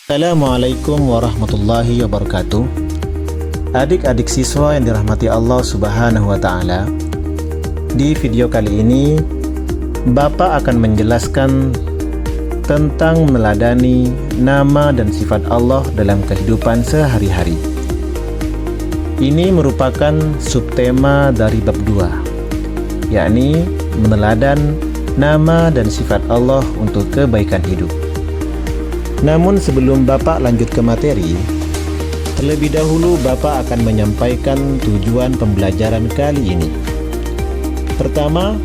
Assalamualaikum warahmatullahi wabarakatuh. Adik-adik siswa yang dirahmati Allah Subhanahu wa Ta'ala, di video kali ini Bapak akan menjelaskan tentang meneladani nama dan sifat Allah dalam kehidupan sehari-hari. Ini merupakan subtema dari bab 2, yakni meneladan nama dan sifat Allah untuk kebaikan hidup. Namun sebelum Bapak lanjut ke materi, terlebih dahulu Bapak akan menyampaikan tujuan pembelajaran kali ini. Pertama,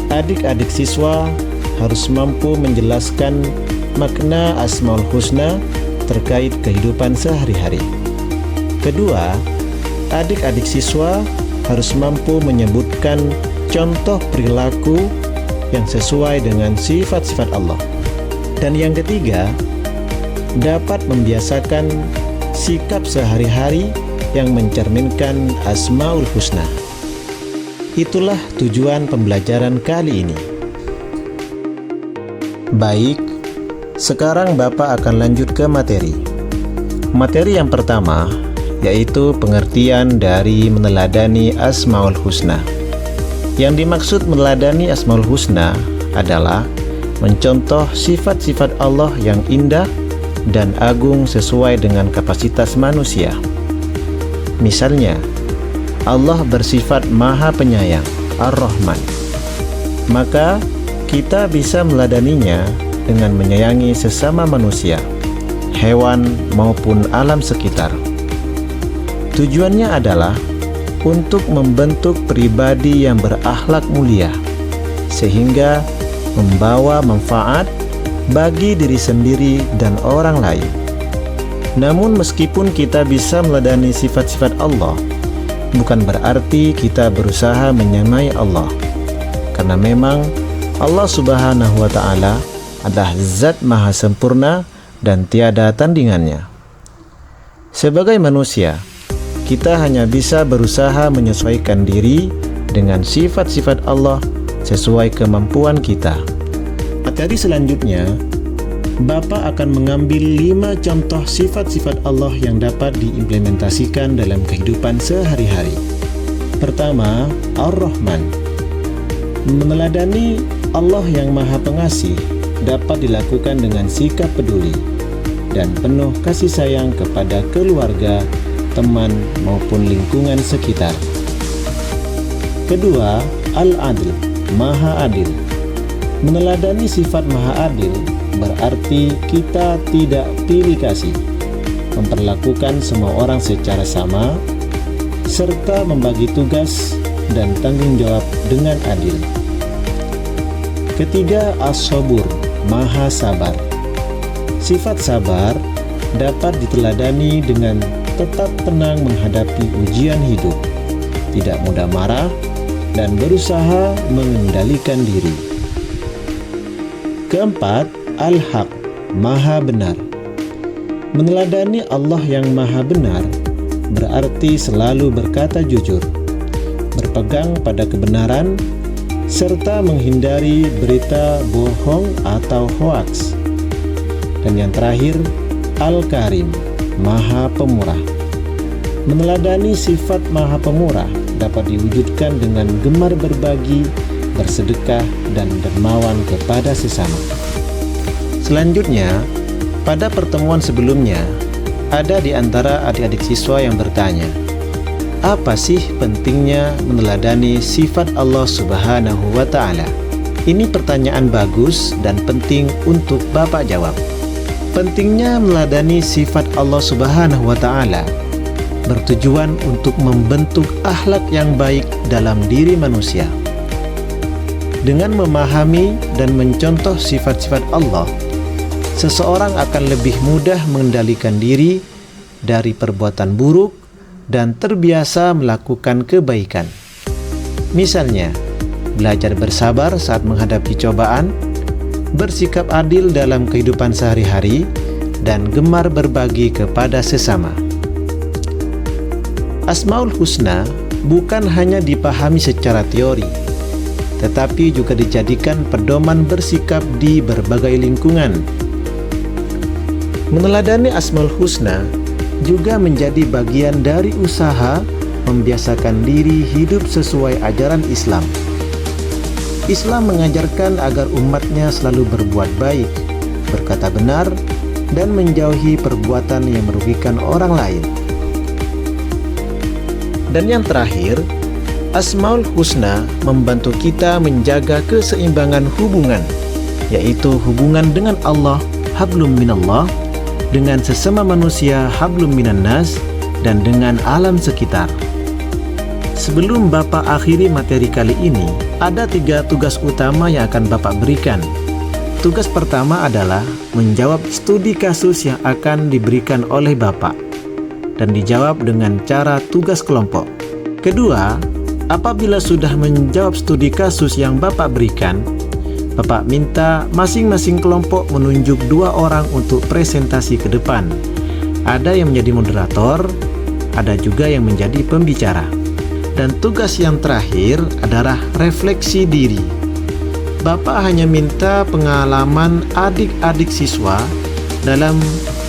adik-adik siswa harus mampu menjelaskan makna Asmaul Husna terkait kehidupan sehari-hari. Kedua, adik-adik siswa harus mampu menyebutkan contoh perilaku yang sesuai dengan sifat-sifat Allah. Dan yang ketiga, dapat membiasakan sikap sehari-hari yang mencerminkan Asmaul Husna. Itulah tujuan pembelajaran kali ini. Baik, sekarang Bapak akan lanjut ke materi. Materi yang pertama yaitu pengertian dari meneladani Asmaul Husna. Yang dimaksud meneladani Asmaul Husna adalah mencontoh sifat-sifat Allah yang indah dan agung sesuai dengan kapasitas manusia. Misalnya, Allah bersifat Maha Penyayang, Ar-Rahman. Maka kita bisa meladaninya dengan menyayangi sesama manusia, hewan maupun alam sekitar. Tujuannya adalah untuk membentuk pribadi yang berakhlak mulia, sehingga membawa manfaat bagi diri sendiri dan orang lain. Namun meskipun kita bisa meladani sifat-sifat Allah, bukan berarti kita berusaha menyamai Allah, karena memang Allah Subhanahu wa Ta'ala adalah zat maha sempurna dan tiada tandingannya. Sebagai manusia, kita hanya bisa berusaha menyesuaikan diri dengan sifat-sifat Allah sesuai kemampuan kita. Materi selanjutnya, Bapak akan mengambil 5 contoh sifat-sifat Allah yang dapat diimplementasikan dalam kehidupan sehari-hari. Pertama, Ar-Rahman. Meneladani Allah yang Maha Pengasih dapat dilakukan dengan sikap peduli dan penuh kasih sayang kepada keluarga, teman, maupun lingkungan sekitar. Kedua, Al-Adil, Maha Adil. Meneladani sifat Maha Adil berarti kita tidak pilih kasih, memperlakukan semua orang secara sama, serta membagi tugas dan tanggung jawab dengan adil. Ketiga, As-Sabur, Maha Sabar. Sifat sabar dapat diteladani dengan tetap tenang menghadapi ujian hidup, tidak mudah marah, dan berusaha mengendalikan diri. Keempat, Al-Haq, Maha Benar. Meneladani Allah yang Maha Benar berarti selalu berkata jujur, berpegang pada kebenaran, serta menghindari berita bohong atau hoaks. Dan yang terakhir, Al-Karim, Maha Pemurah. Meneladani sifat Maha Pemurah dapat diwujudkan dengan gemar berbagi, bersedekah, dan dermawan kepada sesama. Selanjutnya, pada pertemuan sebelumnya, ada di antara adik-adik siswa yang bertanya, apa sih pentingnya meneladani sifat Allah Subhanahu wa Ta'ala? Ini pertanyaan bagus dan penting untuk Bapak jawab. Pentingnya meneladani sifat Allah Subhanahu wa Ta'ala bertujuan untuk membentuk akhlak yang baik dalam diri manusia. Dengan memahami dan mencontoh sifat-sifat Allah, seseorang akan lebih mudah mengendalikan diri dari perbuatan buruk dan terbiasa melakukan kebaikan. Misalnya, belajar bersabar saat menghadapi cobaan, bersikap adil dalam kehidupan sehari-hari, dan gemar berbagi kepada sesama. Asmaul Husna bukan hanya dipahami secara teori, tetapi juga dijadikan pedoman bersikap di berbagai lingkungan. Meneladani Asmaul Husna juga menjadi bagian dari usaha membiasakan diri hidup sesuai ajaran Islam. Islam mengajarkan agar umatnya selalu berbuat baik, berkata benar, dan menjauhi perbuatan yang merugikan orang lain. Dan yang terakhir, Asmaul Husna membantu kita menjaga keseimbangan hubungan, yaitu hubungan dengan Allah, hablum minallah, dengan sesama manusia, hablum minan nas, dan dengan alam sekitar. Sebelum Bapak akhiri materi kali ini, ada 3 tugas utama yang akan Bapak berikan. Tugas pertama adalah menjawab studi kasus yang akan diberikan oleh Bapak, dan dijawab dengan cara tugas kelompok. Kedua, apabila sudah menjawab studi kasus yang Bapak berikan, Bapak minta masing-masing kelompok menunjuk 2 orang untuk presentasi ke depan. Ada yang menjadi moderator, ada juga yang menjadi pembicara. Dan tugas yang terakhir adalah refleksi diri. Bapak hanya minta pengalaman adik-adik siswa dalam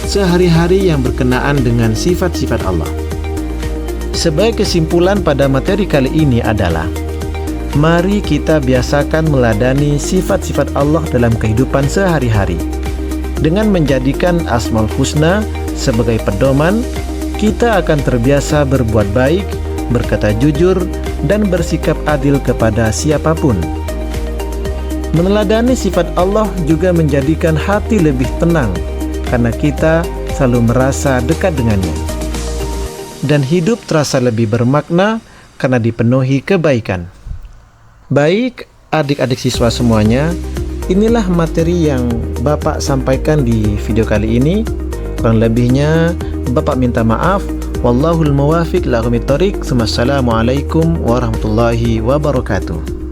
sehari-hari yang berkenaan dengan sifat-sifat Allah. Sebagai kesimpulan pada materi kali ini adalah, mari kita biasakan meladani sifat-sifat Allah dalam kehidupan sehari-hari. Dengan menjadikan Asmaul Husna sebagai pedoman, kita akan terbiasa berbuat baik, berkata jujur, dan bersikap adil kepada siapapun. Meneladani sifat Allah juga menjadikan hati lebih tenang, karena kita selalu merasa dekat dengannya. Dan hidup terasa lebih bermakna karena dipenuhi kebaikan. Baik, adik-adik siswa semuanya, inilah materi yang Bapak sampaikan di video kali ini. Kurang lebihnya, Bapak minta maaf. Wallahul muwafiq ila aqwamit thoriq. Wassalamualaikum warahmatullahi wabarakatuh.